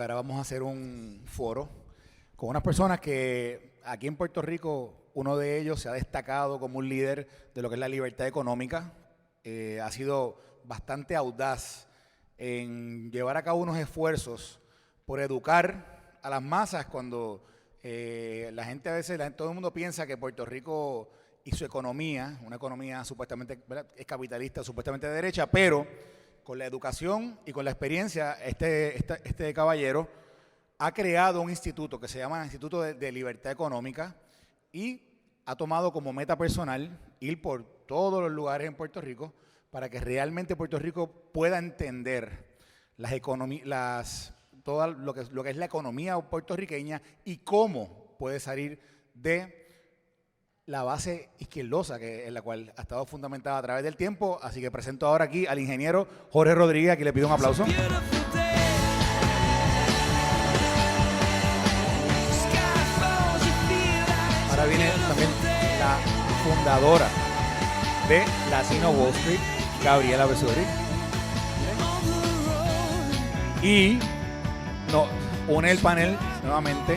Ahora vamos a hacer un foro con unas personas que aquí en Puerto Rico, uno de ellos se ha destacado como un líder de lo que es la libertad económica. Ha sido bastante audaz en llevar a cabo unos esfuerzos por educar a las masas cuando la gente a veces, todo el mundo piensa que Puerto Rico y su economía, una economía supuestamente, ¿verdad?, es capitalista, supuestamente de derecha, pero con la educación y con la experiencia, este caballero ha creado un instituto que se llama Instituto de Libertad Económica y ha tomado como meta personal ir por todos los lugares en Puerto Rico para que realmente Puerto Rico pueda entender todo lo que es la economía puertorriqueña y cómo puede salir de la base izquierdosa en la cual ha estado fundamentada a través del tiempo. Así que presento ahora aquí al ingeniero Jorge Rodríguez, aquí le pido un aplauso. Ahora viene también la fundadora de Latino Wall Street, Gabriela Besuri. Y nos une el panel nuevamente,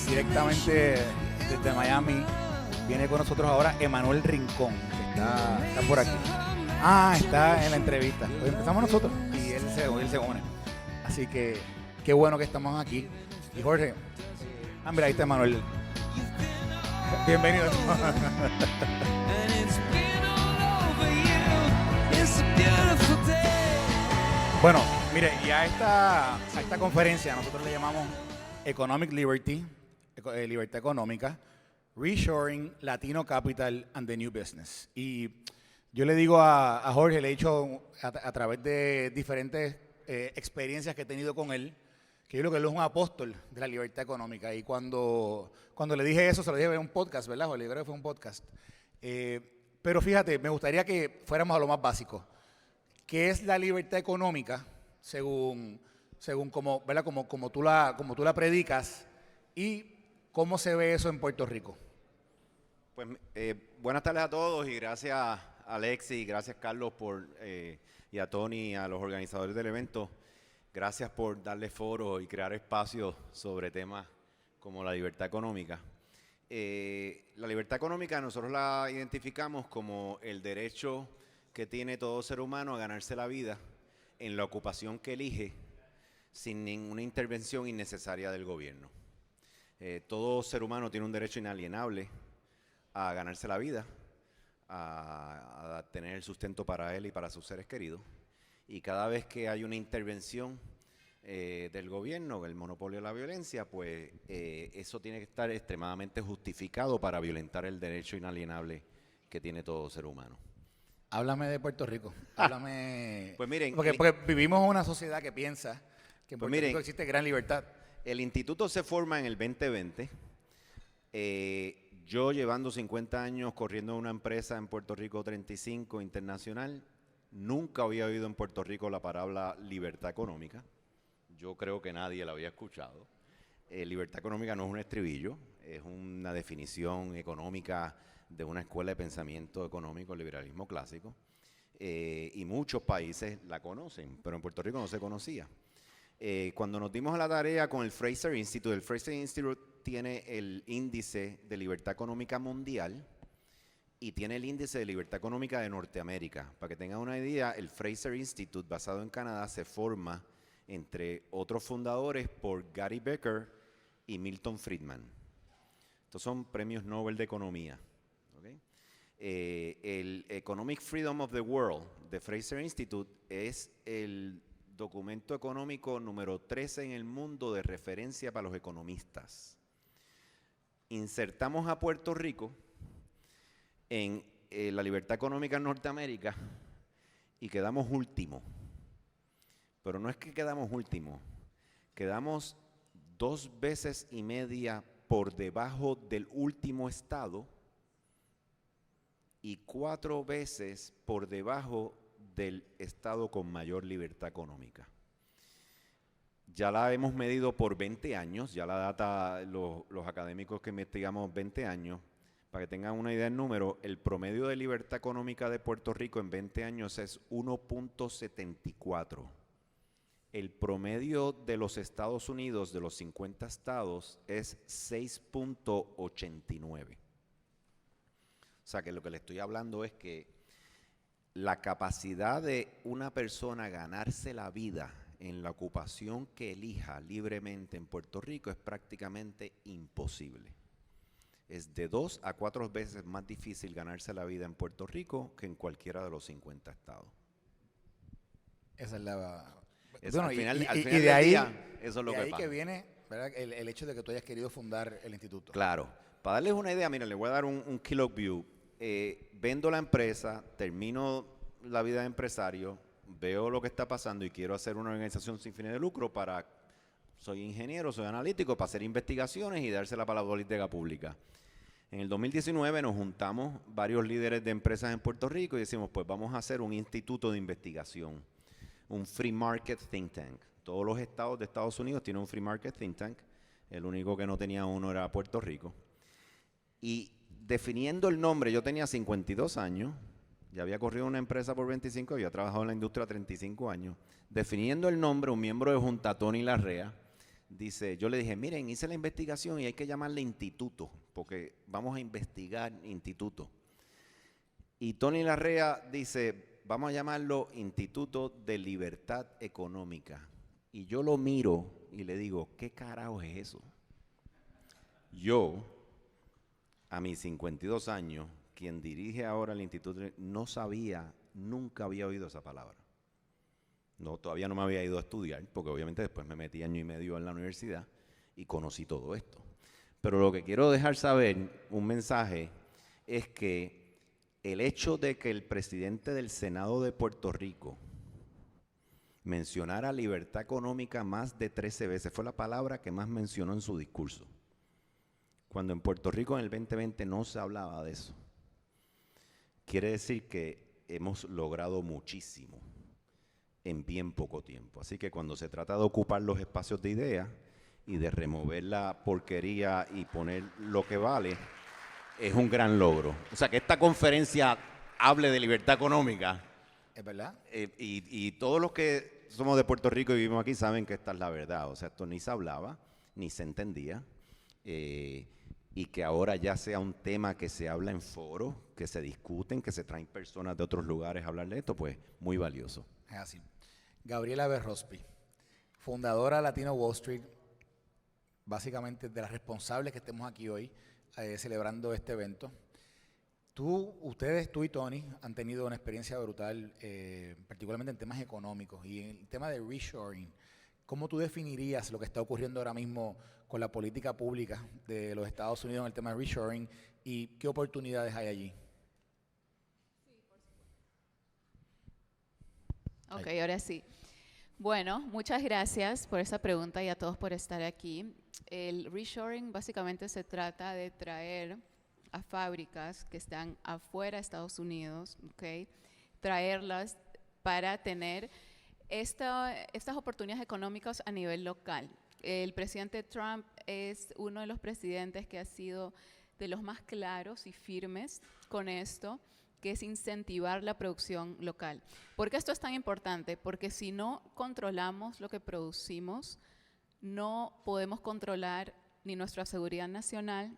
directamente desde Miami. Viene con nosotros ahora Emanuel Rincón, que está por aquí. Está en la entrevista. Hoy empezamos nosotros y él se une. Así que qué bueno que estamos aquí. Y Jorge, mira, ahí está Emanuel. Bienvenido. Bueno, mire, y a esta conferencia nosotros le llamamos Economic Liberty, libertad económica, Reshoring, Latino Capital and the New Business. Y yo le digo a Jorge, le he dicho a través de diferentes experiencias que he tenido con él, que yo creo que él es un apóstol de la libertad económica. Y cuando le dije eso, se lo dije en un podcast, ¿verdad, Jorge? Yo creo que fue un podcast. Pero fíjate, me gustaría que fuéramos a lo más básico. ¿Qué es la libertad económica según como, ¿verdad?, como tú la predicas, y cómo se ve eso en Puerto Rico? Pues buenas tardes a todos y gracias a Alexis, gracias Carlos y a Tony y a los organizadores del evento. Gracias por darle foro y crear espacios sobre temas como la libertad económica. La libertad económica nosotros la identificamos como el derecho que tiene todo ser humano a ganarse la vida en la ocupación que elige sin ninguna intervención innecesaria del gobierno. Todo ser humano tiene un derecho inalienable a ganarse la vida, a tener el sustento para él y para sus seres queridos. Y cada vez que hay una intervención del gobierno, el monopolio de la violencia, pues eso tiene que estar extremadamente justificado para violentar el derecho inalienable que tiene todo ser humano. Háblame de Puerto Rico. Háblame. Pues miren, porque vivimos en una sociedad que piensa que en Puerto Rico existe gran libertad. El instituto se forma en el 2020. Yo llevando 50 años corriendo una empresa en Puerto Rico 35 internacional, nunca había oído en Puerto Rico la palabra libertad económica. Yo creo que nadie la había escuchado. Libertad económica no es un estribillo, es una definición económica de una escuela de pensamiento económico, el liberalismo clásico, y muchos países la conocen, pero en Puerto Rico no se conocía. Cuando nos dimos a la tarea con el Fraser Institute tiene el índice de libertad económica mundial y tiene el índice de libertad económica de Norteamérica. Para que tengan una idea, el Fraser Institute, basado en Canadá, se forma, entre otros fundadores, por Gary Becker y Milton Friedman. Estos son premios Nobel de Economía. ¿Okay? El Economic Freedom of the World de Fraser Institute es el documento económico número 13 en el mundo de referencia para los economistas. Insertamos a Puerto Rico en la libertad económica en Norteamérica y quedamos último. Pero no es que quedamos último, quedamos 2 veces y media por debajo del último estado y 4 veces por debajo del estado con mayor libertad económica. Ya la hemos medido por 20 años, ya la data, los académicos que investigamos 20 años, para que tengan una idea del número, el promedio de libertad económica de Puerto Rico en 20 años es 1.74. El promedio de los Estados Unidos, de los 50 estados, es 6.89. O sea que lo que le estoy hablando es que la capacidad de una persona ganarse la vida en la ocupación que elija libremente en Puerto Rico es prácticamente imposible. Es de 2 a 4 veces más difícil ganarse la vida en Puerto Rico que en cualquiera de los 50 estados. Esa es la... Eso, Bueno, al final y del de ahí, día, eso es lo de que ahí pasa. que viene, ¿verdad? El hecho de que tú hayas querido fundar el instituto. Claro. Para darles una idea, miren, les voy a dar un kilo view. Vendo la empresa, termino la vida de empresario, veo lo que está pasando y quiero hacer una organización sin fines de lucro soy ingeniero, soy analítico, para hacer investigaciones y dársela para la política pública. En el 2019 nos juntamos varios líderes de empresas en Puerto Rico y decimos, pues vamos a hacer un instituto de investigación, un free market think tank. Todos los estados de Estados Unidos tienen un free market think tank, el único que no tenía uno era Puerto Rico. Y definiendo el nombre, yo tenía 52 años, ya había corrido una empresa por 25, había trabajado en la industria 35 años. Definiendo el nombre, un miembro de Junta, Tony Larrea, yo le dije, miren, hice la investigación y hay que llamarle instituto, porque vamos a investigar instituto. Y Tony Larrea dice, vamos a llamarlo Instituto de Libertad Económica. Y yo lo miro y le digo, ¿qué carajo es eso? Yo, a mis 52 años, quien dirige ahora el instituto, no sabía, nunca había oído esa palabra. No, todavía no me había ido a estudiar, porque obviamente después me metí año y medio en la universidad y conocí todo esto. Pero lo que quiero dejar saber, un mensaje, es que el hecho de que el presidente del Senado de Puerto Rico mencionara libertad económica más de 13 veces, fue la palabra que más mencionó en su discurso, cuando en Puerto Rico en el 2020 no se hablaba de eso. Quiere decir que hemos logrado muchísimo en bien poco tiempo. Así que cuando se trata de ocupar los espacios de ideas y de remover la porquería y poner lo que vale, es un gran logro. O sea, que esta conferencia hable de libertad económica. ¿Es verdad? Y todos los que somos de Puerto Rico y vivimos aquí saben que esta es la verdad. O sea, esto ni se hablaba, ni se entendía. Y que ahora ya sea un tema que se habla en foros, que se discuten, que se traen personas de otros lugares a hablar de esto, pues muy valioso. Es así. Gabriela Berrospi, fundadora de Latino Wall Street, básicamente de las responsables que estemos aquí hoy celebrando este evento. Tú y Tony han tenido una experiencia brutal, particularmente en temas económicos y en el tema de reshoring. ¿Cómo tú definirías lo que está ocurriendo ahora mismo con la política pública de los Estados Unidos en el tema de reshoring y qué oportunidades hay allí? Ok, ahora sí. Bueno, muchas gracias por esa pregunta y a todos por estar aquí. El reshoring básicamente se trata de traer a fábricas que están afuera de Estados Unidos, ¿okay? Traerlas para tener estas oportunidades económicas a nivel local. El presidente Trump es uno de los presidentes que ha sido de los más claros y firmes con esto, que es incentivar la producción local. ¿Por qué esto es tan importante? Porque si no controlamos lo que producimos, no podemos controlar ni nuestra seguridad nacional,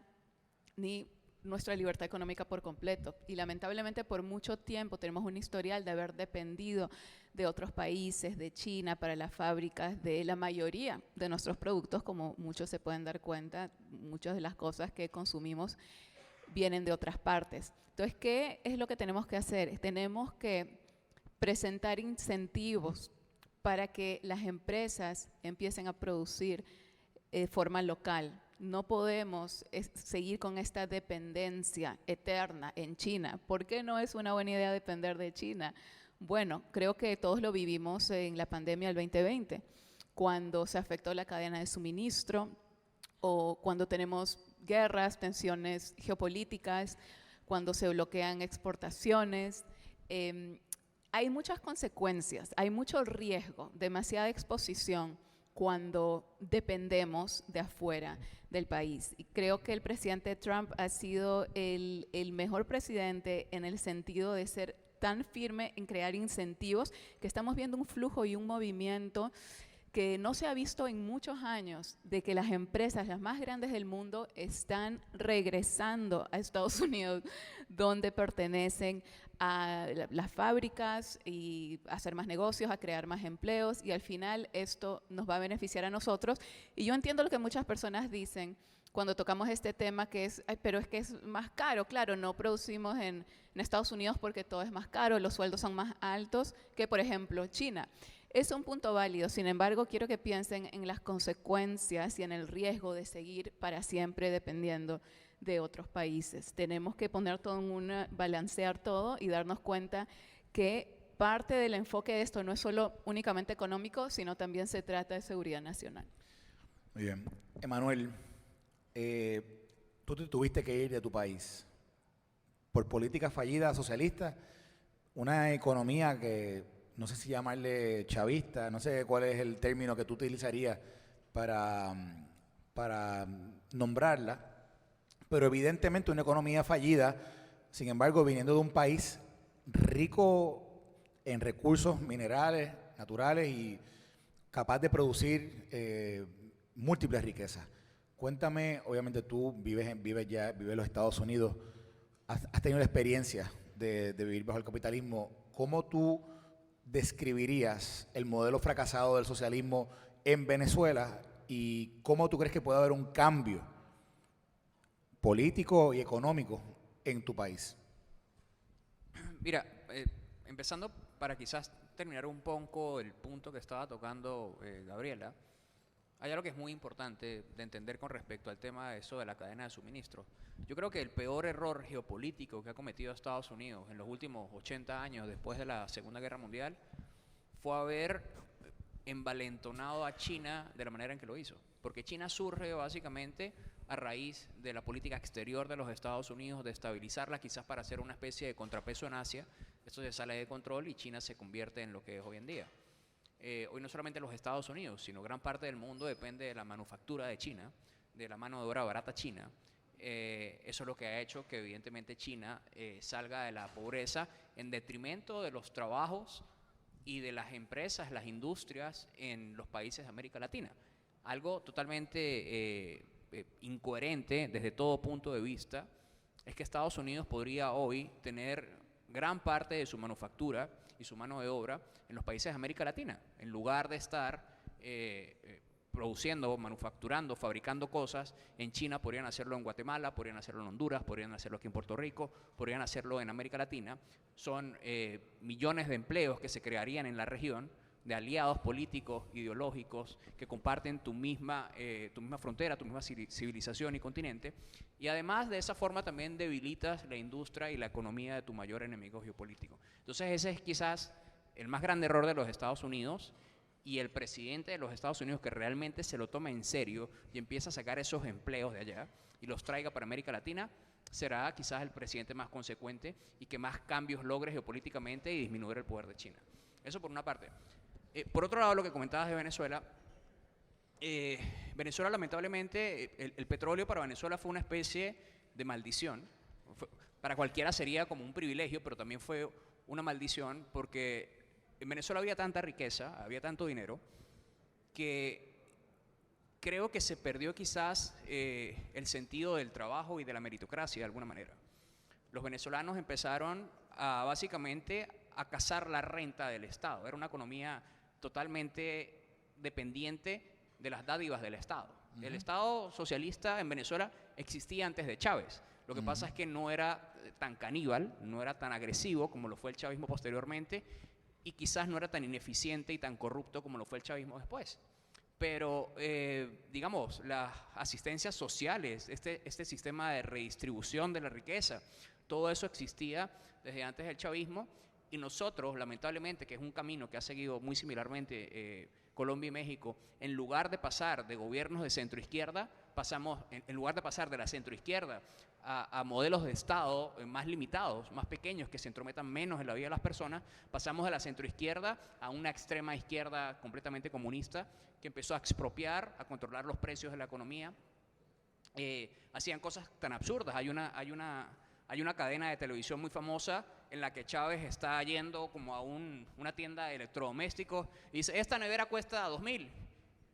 ni nuestra libertad económica por completo. Y lamentablemente por mucho tiempo tenemos un historial de haber dependido de otros países, de China, para las fábricas de la mayoría de nuestros productos, como muchos se pueden dar cuenta, muchas de las cosas que consumimos vienen de otras partes. Entonces, ¿qué es lo que tenemos que hacer? Tenemos que presentar incentivos para que las empresas empiecen a producir de forma local. No podemos seguir con esta dependencia eterna en China. ¿Por qué no es una buena idea depender de China? Bueno, creo que todos lo vivimos en la pandemia del 2020, cuando se afectó la cadena de suministro o cuando tenemos guerras, tensiones geopolíticas, cuando se bloquean exportaciones. Hay muchas consecuencias, hay mucho riesgo, demasiada exposición cuando dependemos de afuera del país. Y creo que el presidente Trump ha sido el mejor presidente en el sentido de ser tan firme en crear incentivos, que estamos viendo un flujo y un movimiento que no se ha visto en muchos años, de que las empresas, las más grandes del mundo, están regresando a Estados Unidos, donde pertenecen a las fábricas y a hacer más negocios, a crear más empleos, y al final esto nos va a beneficiar a nosotros. Y yo entiendo lo que muchas personas dicen cuando tocamos este tema, que es, "Ay, pero es que es más caro". Claro, no producimos en Estados Unidos porque todo es más caro, los sueldos son más altos que, por ejemplo, China. Es un punto válido, sin embargo, quiero que piensen en las consecuencias y en el riesgo de seguir para siempre dependiendo de otros países. Tenemos que poner todo en una, balancear todo y darnos cuenta que parte del enfoque de esto no es solo únicamente económico, sino también se trata de seguridad nacional. Muy bien. Emanuel, tú te tuviste que ir de tu país por política fallida socialista, una economía que no sé si llamarle chavista, no sé cuál es el término que tú utilizarías para nombrarla, pero evidentemente una economía fallida, sin embargo, viniendo de un país rico en recursos minerales, naturales y capaz de producir múltiples riquezas. Cuéntame, obviamente tú vives en los Estados Unidos, has tenido la experiencia de vivir bajo el capitalismo. ¿Cómo tú describirías el modelo fracasado del socialismo en Venezuela y cómo tú crees que puede haber un cambio político y económico en tu país? Mira, empezando para quizás terminar un poco el punto que estaba tocando Gabriela, hay algo que es muy importante de entender con respecto al tema de eso de la cadena de suministro. Yo creo que el peor error geopolítico que ha cometido Estados Unidos en los últimos 80 años después de la Segunda Guerra Mundial fue haber envalentonado a China de la manera en que lo hizo. Porque China surge básicamente a raíz de la política exterior de los Estados Unidos, de estabilizarla quizás para hacer una especie de contrapeso en Asia. Esto se sale de control y China se convierte en lo que es hoy en día. Hoy no solamente los Estados Unidos, sino gran parte del mundo depende de la manufactura de China, de la mano de obra barata china. Eso es lo que ha hecho que evidentemente China salga de la pobreza en detrimento de los trabajos y de las empresas, las industrias en los países de América Latina. Algo totalmente incoherente desde todo punto de vista es que Estados Unidos podría hoy tener gran parte de su manufactura y su mano de obra en los países de América Latina, en lugar de estar produciendo, manufacturando, fabricando cosas en China. Podrían hacerlo en Guatemala, podrían hacerlo en Honduras, podrían hacerlo aquí en Puerto Rico, podrían hacerlo en América Latina. Son millones de empleos que se crearían en la región, de aliados políticos, ideológicos, que comparten tu misma frontera, tu misma civilización y continente. Y además de esa forma también debilitas la industria y la economía de tu mayor enemigo geopolítico. Entonces ese es quizás el más grande error de los Estados Unidos, y el presidente de los Estados Unidos que realmente se lo toma en serio y empieza a sacar esos empleos de allá y los traiga para América Latina, será quizás el presidente más consecuente y que más cambios logre geopolíticamente y disminuir el poder de China. Eso por una parte. Por otro lado, lo que comentabas de Venezuela, Venezuela lamentablemente, el petróleo para Venezuela fue una especie de maldición. Para cualquiera sería como un privilegio, pero también fue una maldición porque en Venezuela había tanta riqueza, había tanto dinero, que creo que se perdió quizás el sentido del trabajo y de la meritocracia de alguna manera. Los venezolanos empezaron básicamente a cazar la renta del Estado. Era una economía totalmente dependiente de las dádivas del Estado. El Estado socialista en Venezuela existía antes de Chávez. Lo que pasa es que no era tan caníbal, no era tan agresivo como lo fue el chavismo posteriormente, y quizás no era tan ineficiente y tan corrupto como lo fue el chavismo después. Pero, digamos, las asistencias sociales, este sistema de redistribución de la riqueza, todo eso existía desde antes del chavismo, y nosotros, lamentablemente, que es un camino que ha seguido muy similarmente Colombia y México, en lugar de pasar de gobiernos de centroizquierda, en lugar de pasar de la centroizquierda a modelos de Estado más limitados, más pequeños, que se entrometan menos en la vida de las personas, pasamos de la centroizquierda a una extrema izquierda completamente comunista que empezó a expropiar, a controlar los precios de la economía. Hacían cosas tan absurdas. Hay una cadena de televisión muy famosa en la que Chávez está yendo como a una tienda de electrodomésticos y dice: esta nevera cuesta 2.000.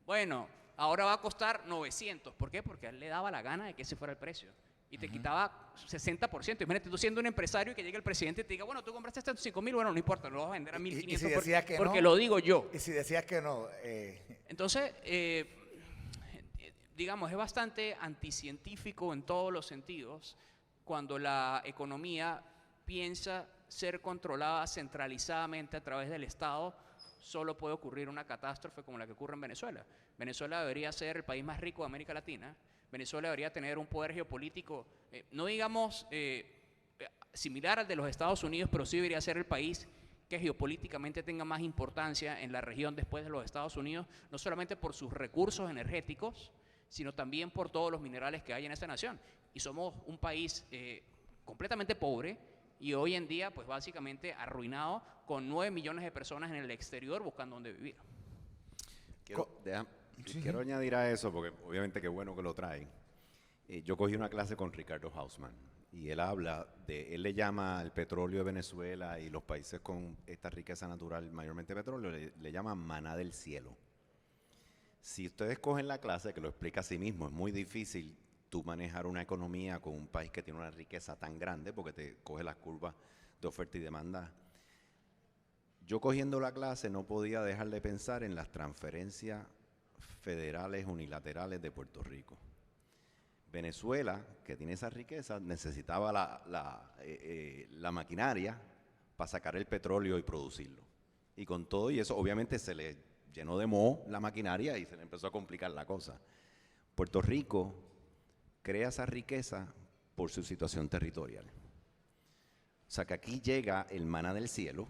Bueno, ahora va a costar 900. ¿Por qué? Porque a él le daba la gana de que ese fuera el precio. Y te quitaba 60%. Imagínate tú siendo un empresario y que llegue el presidente y te diga, bueno, tú compraste hasta 5.000, bueno, no importa, lo vas a vender a 1.500 si decías que porque no, lo digo yo. Y si decías que no, Entonces, digamos, es bastante anticientífico en todos los sentidos cuando la economía piensa ser controlada centralizadamente a través del Estado. Solo puede ocurrir una catástrofe como la que ocurre en Venezuela. Venezuela debería ser el país más rico de América Latina. Venezuela debería tener un poder geopolítico, no digamos similar al de los Estados Unidos, pero sí debería ser el país que geopolíticamente tenga más importancia en la región después de los Estados Unidos, no solamente por sus recursos energéticos, sino también por todos los minerales que hay en esta nación. Y somos un país completamente pobre y hoy en día, pues básicamente arruinado, con 9 millones de personas en el exterior buscando dónde vivir. Quiero añadir a eso, porque obviamente qué bueno que lo traen. Yo cogí una clase con Ricardo Hausmann y él habla él le llama al petróleo de Venezuela y los países con esta riqueza natural, mayormente petróleo, le llaman maná del cielo. Si ustedes cogen la clase, que lo explica a sí mismo, es muy difícil tú manejar una economía con un país que tiene una riqueza tan grande, porque te coge las curvas de oferta y demanda. Yo cogiendo la clase no podía dejar de pensar en las transferencias federales unilaterales de Puerto Rico. Venezuela, que tiene esa riqueza, necesitaba la maquinaria para sacar el petróleo y producirlo. Y con todo y eso, obviamente se le llenó de moho la maquinaria y se le empezó a complicar la cosa. Puerto Rico crea esa riqueza por su situación territorial. O sea que aquí llega el maná del cielo,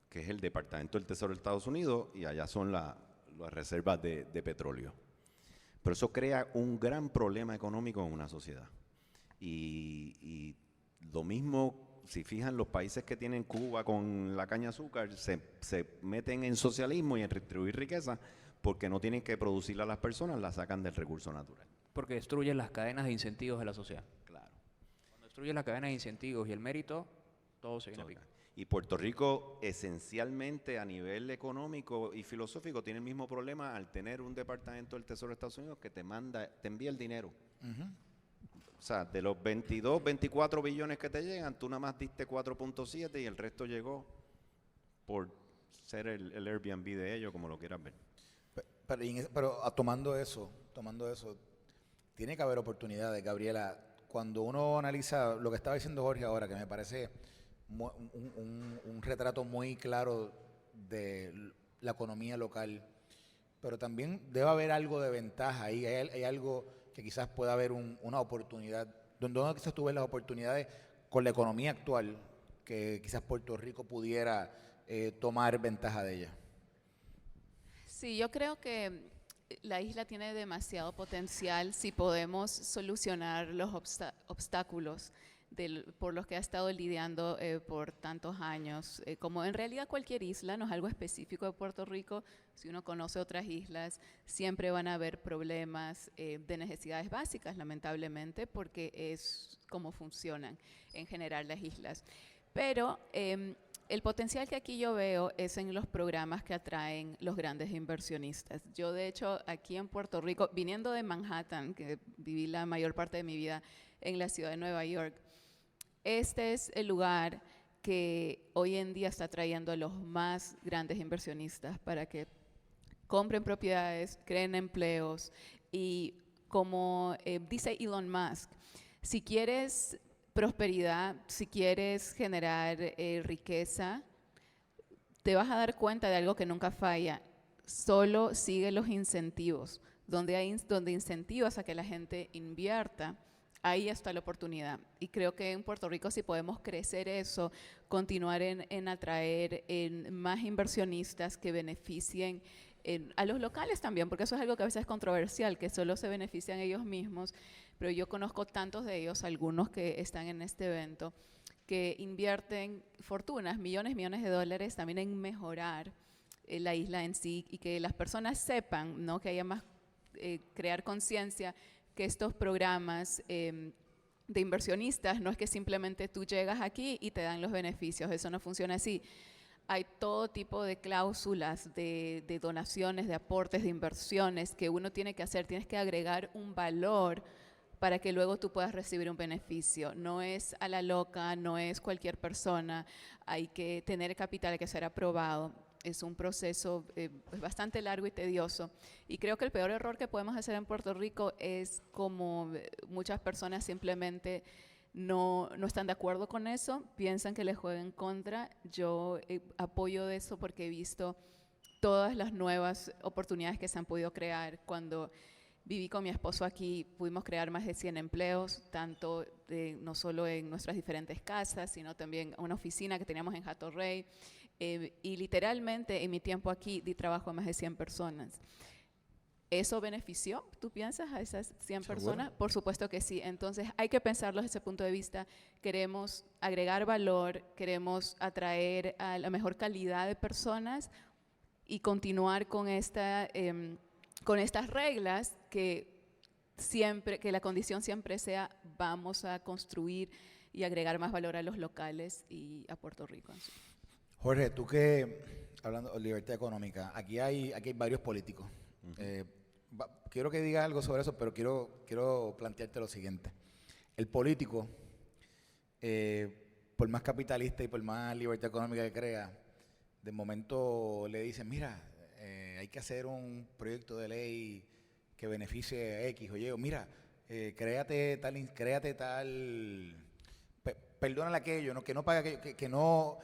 que es el Departamento del Tesoro de Estados Unidos, y allá son las reservas de petróleo. Pero eso crea un gran problema económico en una sociedad. Y lo mismo, si fijan, los países que tienen Cuba con la caña de azúcar se meten en socialismo y en distribuir riqueza porque no tienen que producirla a las personas, la sacan del recurso natural. Porque destruyen las cadenas de incentivos de la sociedad. Claro. Cuando destruyes las cadenas de incentivos y el mérito, todo se viene a picar. Y Puerto Rico, esencialmente a nivel económico y filosófico, tiene el mismo problema al tener un departamento del Tesoro de Estados Unidos que te envía el dinero. O sea, de los 22, 24 billones que te llegan, tú nada más diste 4.7 y el resto llegó por ser el Airbnb de ellos, como lo quieras ver. pero tomando eso, tiene que haber oportunidades, Gabriela. Cuando uno analiza lo que estaba diciendo Jorge ahora, que me parece un retrato muy claro de la economía local, pero también debe haber algo de ventaja ahí, hay algo que quizás pueda haber una oportunidad. ¿Dónde quizás tú ves las oportunidades con la economía actual que quizás Puerto Rico pudiera tomar ventaja de ella? Sí, yo creo que la isla tiene demasiado potencial si podemos solucionar los obstáculos por los que ha estado lidiando por tantos años. Como en realidad cualquier isla, no es algo específico de Puerto Rico, si uno conoce otras islas, siempre van a haber problemas de necesidades básicas, lamentablemente, porque es como funcionan en general las islas. Pero el potencial que aquí yo veo es en los programas que atraen los grandes inversionistas. Yo, de hecho, aquí en Puerto Rico, viniendo de Manhattan, que viví la mayor parte de mi vida en la ciudad de Nueva York, este es el lugar que hoy en día está trayendo a los más grandes inversionistas para que compren propiedades, creen empleos y como dice Elon Musk, si quieres prosperidad, si quieres generar riqueza, te vas a dar cuenta de algo que nunca falla. Solo sigue los incentivos. Donde incentivas a que la gente invierta, ahí está la oportunidad. Y creo que en Puerto Rico, si podemos crecer eso, continuar en atraer más inversionistas que beneficien a los locales también, porque eso es algo que a veces es controversial, que solo se benefician ellos mismos, pero yo conozco tantos de ellos, algunos que están en este evento, que invierten fortunas, millones de dólares también en mejorar la isla en sí y que las personas sepan, ¿no? Que haya más, crear conciencia que estos programas de inversionistas no es que simplemente tú llegas aquí y te dan los beneficios, eso no funciona así. hay todo tipo de cláusulas de donaciones, de aportes, de inversiones que uno tiene que hacer. Tienes que agregar un valor para que luego tú puedas recibir un beneficio. No es a la loca, no es cualquier persona. Hay que tener capital, hay que ser aprobado. Es un proceso bastante largo y tedioso. Y creo que el peor error que podemos hacer en Puerto Rico es como muchas personas simplemente no están de acuerdo con eso, piensan que les juega en contra. Yo apoyo de eso porque he visto todas las nuevas oportunidades que se han podido crear. Cuando viví con mi esposo aquí, pudimos crear más de 100 empleos, tanto no solo en nuestras diferentes casas, sino también una oficina que teníamos en Hatorrey. Y literalmente en mi tiempo aquí di trabajo a más de 100 personas. ¿Eso benefició, tú piensas, a esas 100 personas? Por supuesto que sí. Entonces hay que pensarlo desde ese punto de vista. Queremos agregar valor, queremos atraer a la mejor calidad de personas y continuar con estas reglas que la condición siempre sea vamos a construir y agregar más valor a los locales y a Puerto Rico. Jorge, tú que, hablando de libertad económica, aquí hay varios políticos. Quiero que digas algo sobre eso, pero quiero plantearte lo siguiente. El político, por más capitalista y por más libertad económica que crea, de momento le dicen, mira, hay que hacer un proyecto de ley que beneficie a X, oye, mira, créate tal, perdónale aquello, ¿no? Que no paga aquello, que no,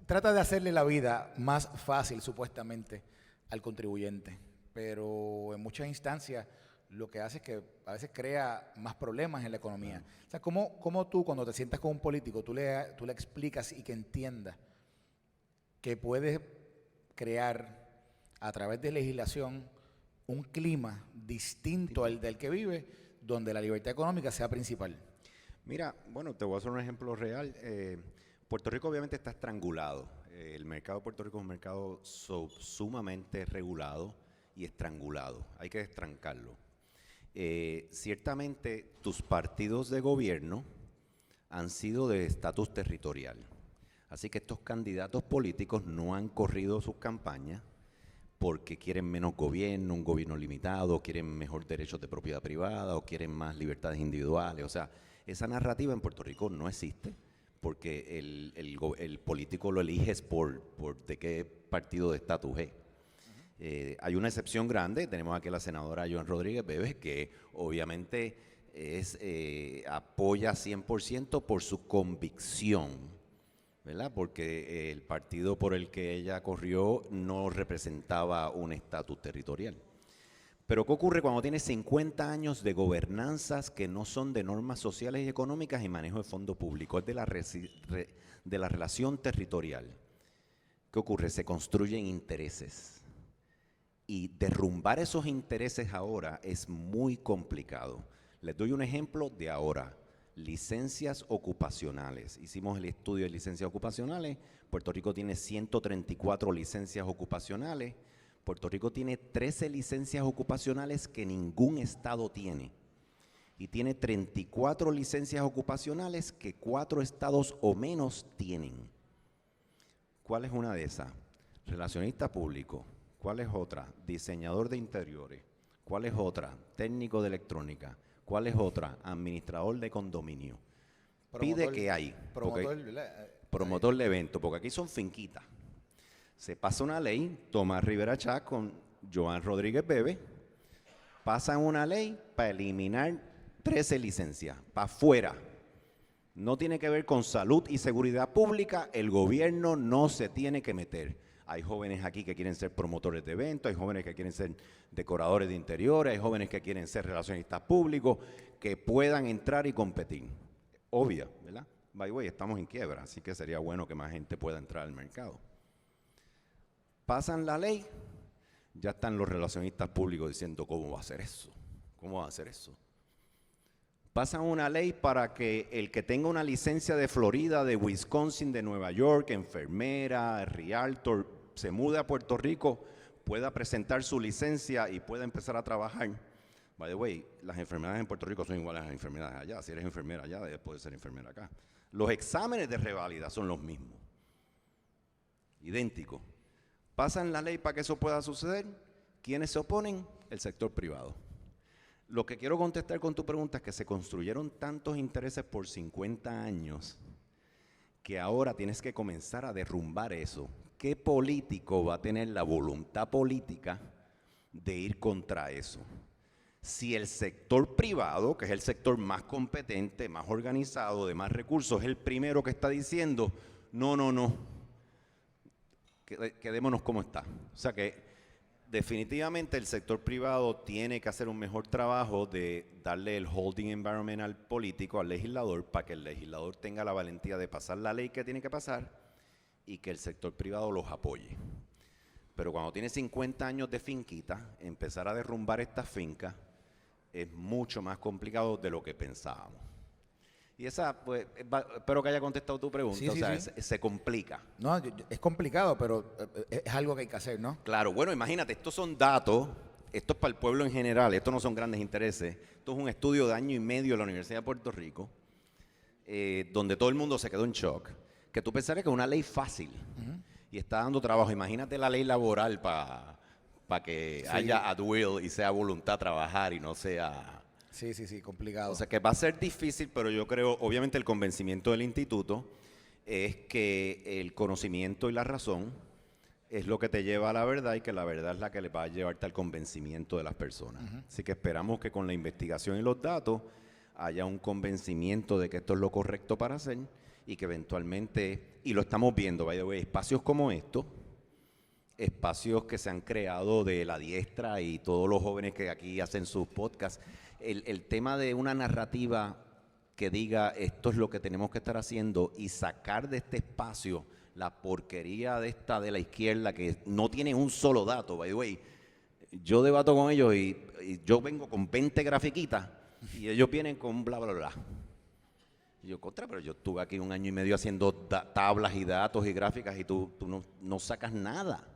trata de hacerle la vida más fácil, supuestamente, al contribuyente. Pero en muchas instancias lo que hace es que a veces crea más problemas en la economía. O sea, ¿cómo tú, cuando te sientas con un político, tú le explicas y que entienda que puedes crear a través de legislación un clima distinto al del que vive, donde la libertad económica sea principal? Mira, bueno, te voy a hacer un ejemplo real. Puerto Rico obviamente está estrangulado. El mercado de Puerto Rico es un mercado sumamente regulado y estrangulado. Hay que destrancarlo. Ciertamente tus partidos de gobierno han sido de estatus territorial. Así que estos candidatos políticos no han corrido sus campañas porque quieren menos gobierno, un gobierno limitado, quieren mejor derechos de propiedad privada o quieren más libertades individuales. O sea, esa narrativa en Puerto Rico no existe porque el político lo eliges por de qué partido de estatus es. Hay una excepción grande, tenemos aquí a la senadora Joan Rodríguez Bebes, que obviamente apoya 100% por su convicción, ¿verdad? Porque el partido por el que ella corrió no representaba un estatus territorial. Pero ¿qué ocurre cuando tienes 50 años de gobernanzas que no son de normas sociales y económicas y manejo de fondos públicos? Es de la relación territorial. ¿Qué ocurre? Se construyen intereses. Y derrumbar esos intereses ahora es muy complicado. Les doy un ejemplo de ahora. Licencias ocupacionales. Hicimos el estudio de licencias ocupacionales. Puerto Rico tiene 134 licencias ocupacionales. Puerto Rico tiene 13 licencias ocupacionales que ningún estado tiene. Y tiene 34 licencias ocupacionales que 4 estados o menos tienen. ¿Cuál es una de esas? Relacionista público. ¿Cuál es otra? Diseñador de interiores. ¿Cuál es otra? Técnico de electrónica. ¿Cuál es otra? Administrador de condominio. Pide que hay. Promotor de evento, porque aquí son finquitas. Se pasa una ley, Tomás Rivera Chá con Joan Rodríguez Bebe, pasan una ley para eliminar 13 licencias, para afuera. No tiene que ver con salud y seguridad pública, el gobierno no se tiene que meter. Hay jóvenes aquí que quieren ser promotores de eventos, hay jóvenes que quieren ser decoradores de interiores, hay jóvenes que quieren ser relacionistas públicos, que puedan entrar y competir. Obvio, ¿verdad? By the way, estamos en quiebra, así que sería bueno que más gente pueda entrar al mercado. Pasan la ley, ya están los relacionistas públicos diciendo cómo va a hacer eso, cómo va a hacer eso. Pasan una ley para que el que tenga una licencia de Florida, de Wisconsin, de Nueva York, enfermera, realtor, se mude a Puerto Rico, pueda presentar su licencia y pueda empezar a trabajar. By the way, las enfermedades en Puerto Rico son iguales a las enfermedades allá. Si eres enfermera allá, puedes ser enfermera acá. Los exámenes de revalida son los mismos. idéntico. Pasan la ley para que eso pueda suceder. ¿Quiénes se oponen? El sector privado. Lo que quiero contestar con tu pregunta es que se construyeron tantos intereses por 50 años que ahora tienes que comenzar a derrumbar eso. ¿Qué político va a tener la voluntad política de ir contra eso? Si el sector privado, que es el sector más competente, más organizado, de más recursos, es el primero que está diciendo, no, quedémonos como está. O sea que definitivamente el sector privado tiene que hacer un mejor trabajo de darle el holding environment al político, al legislador, para que el legislador tenga la valentía de pasar la ley que tiene que pasar y que el sector privado los apoye. Pero cuando tiene 50 años de finquita, empezar a derrumbar estas fincas es mucho más complicado de lo que pensábamos. Y esa, pues, espero que haya contestado tu pregunta. Sí, o sea, sí. se complica. No, es complicado, pero es algo que hay que hacer, ¿no? Claro, bueno, imagínate, estos son datos, esto es para el pueblo en general, estos no son grandes intereses. Esto es un estudio de 1 año y medio de la Universidad de Puerto Rico, donde todo el mundo se quedó en shock, que tú pensarías que es una ley fácil y está dando trabajo. Imagínate la ley laboral para que haya at will y sea voluntad trabajar y no sea... Sí, complicado. O sea que va a ser difícil, pero yo creo, obviamente el convencimiento del instituto es que el conocimiento y la razón es lo que te lleva a la verdad y que la verdad es la que le va a llevarte al convencimiento de las personas. Así que esperamos que con la investigación y los datos haya un convencimiento de que esto es lo correcto para hacer y que eventualmente, y lo estamos viendo, by the way, espacios como estos, espacios que se han creado de la diestra y todos los jóvenes que aquí hacen sus podcasts, el tema de una narrativa que diga esto es lo que tenemos que estar haciendo y sacar de este espacio la porquería de esta de la izquierda que no tiene un solo dato, by the way. Yo debato con ellos y yo vengo con 20 grafiquitas y ellos vienen con bla, bla, bla. Y yo, pero yo estuve aquí 1 año y medio haciendo tablas y datos y gráficas y tú no sacas nada.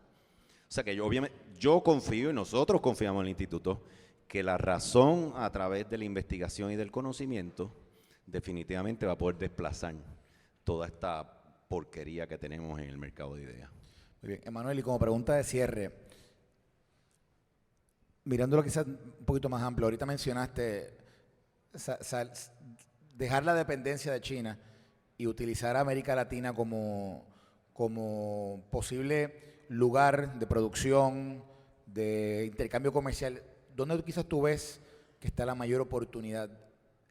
O sea que yo confío y nosotros confiamos en el instituto que la razón a través de la investigación y del conocimiento definitivamente va a poder desplazar toda esta porquería que tenemos en el mercado de ideas. Muy bien, Emanuel, y como pregunta de cierre, mirándolo quizás un poquito más amplio, ahorita mencionaste dejar la dependencia de China y utilizar a América Latina como posible lugar de producción, de intercambio comercial. ¿Dónde quizás tú ves que está la mayor oportunidad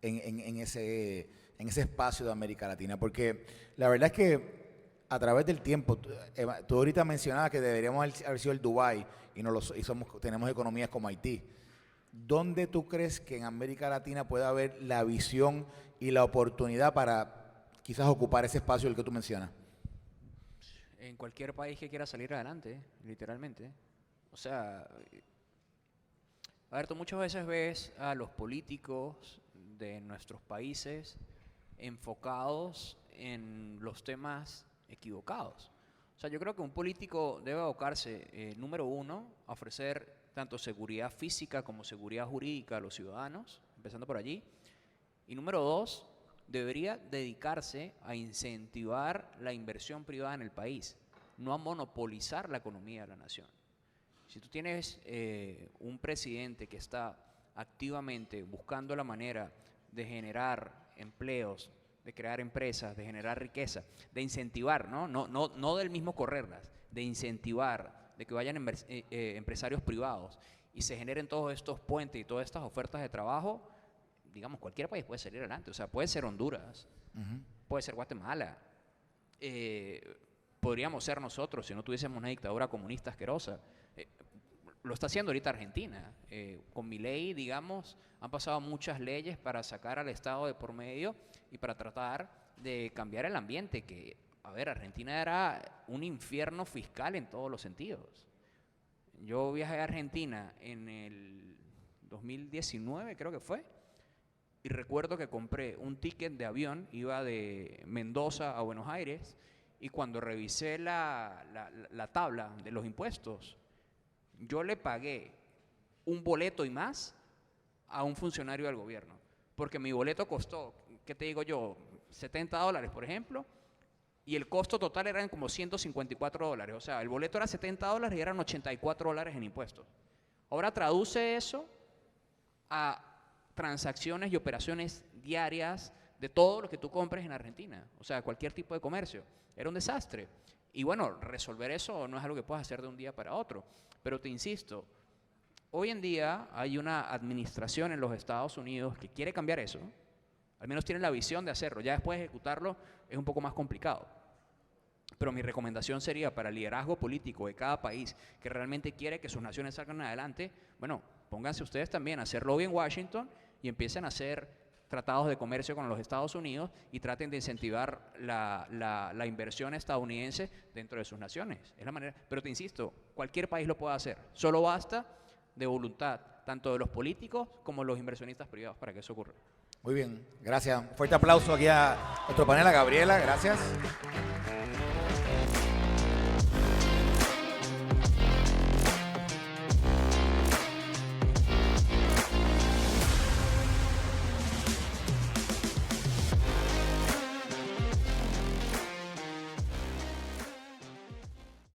en ese espacio de América Latina? Porque la verdad es que a través del tiempo, tú ahorita mencionabas que deberíamos haber sido el Dubái y tenemos economías como Haití. ¿Dónde tú crees que en América Latina puede haber la visión y la oportunidad para quizás ocupar ese espacio del que tú mencionas? En cualquier país que quiera salir adelante, literalmente. O sea, a ver, tú muchas veces ves a los políticos de nuestros países enfocados en los temas equivocados. O sea, yo creo que un político debe abocarse, número uno, a ofrecer tanto seguridad física como seguridad jurídica a los ciudadanos, empezando por allí. Y número dos, debería dedicarse a incentivar la inversión privada en el país, no a monopolizar la economía de la nación. Si tú tienes un presidente que está activamente buscando la manera de generar empleos, de crear empresas, de generar riqueza, de incentivar, no del mismo correrlas, de incentivar, de que vayan empresarios privados y se generen todos estos puentes y todas estas ofertas de trabajo, digamos, cualquier país puede salir adelante. O sea, puede ser Honduras, puede ser Guatemala, podríamos ser nosotros si no tuviésemos una dictadura comunista asquerosa. Lo está haciendo ahorita Argentina. Con Milei, digamos, han pasado muchas leyes para sacar al Estado de por medio y para tratar de cambiar el ambiente, que, a ver, Argentina era un infierno fiscal en todos los sentidos. Yo viajé a Argentina en el 2019, creo que fue, y recuerdo que compré un ticket de avión, iba de Mendoza a Buenos Aires, y cuando revisé la tabla de los impuestos, yo le pagué un boleto y más a un funcionario del gobierno, porque mi boleto costó, ¿qué te digo yo?, $70, por ejemplo, y el costo total eran como $154. O sea, el boleto era $70 y eran $84 en impuestos. Ahora traduce eso a transacciones y operaciones diarias de todo lo que tú compres en Argentina. O sea, cualquier tipo de comercio. Era un desastre. Y bueno, resolver eso no es algo que puedas hacer de un día para otro. Pero te insisto, hoy en día hay una administración en los Estados Unidos que quiere cambiar eso. Al menos tienen la visión de hacerlo. Ya después de ejecutarlo es un poco más complicado. Pero mi recomendación sería para el liderazgo político de cada país que realmente quiere que sus naciones salgan adelante, bueno, pónganse ustedes también a hacer lobby en Washington y empiecen a hacer tratados de comercio con los Estados Unidos y traten de incentivar la inversión estadounidense dentro de sus naciones. Es la manera. Pero te insisto, cualquier país lo puede hacer. Solo basta de voluntad, tanto de los políticos como de los inversionistas privados para que eso ocurra. Muy bien, gracias. Fuerte aplauso aquí a nuestro panel, a Gabriela, gracias.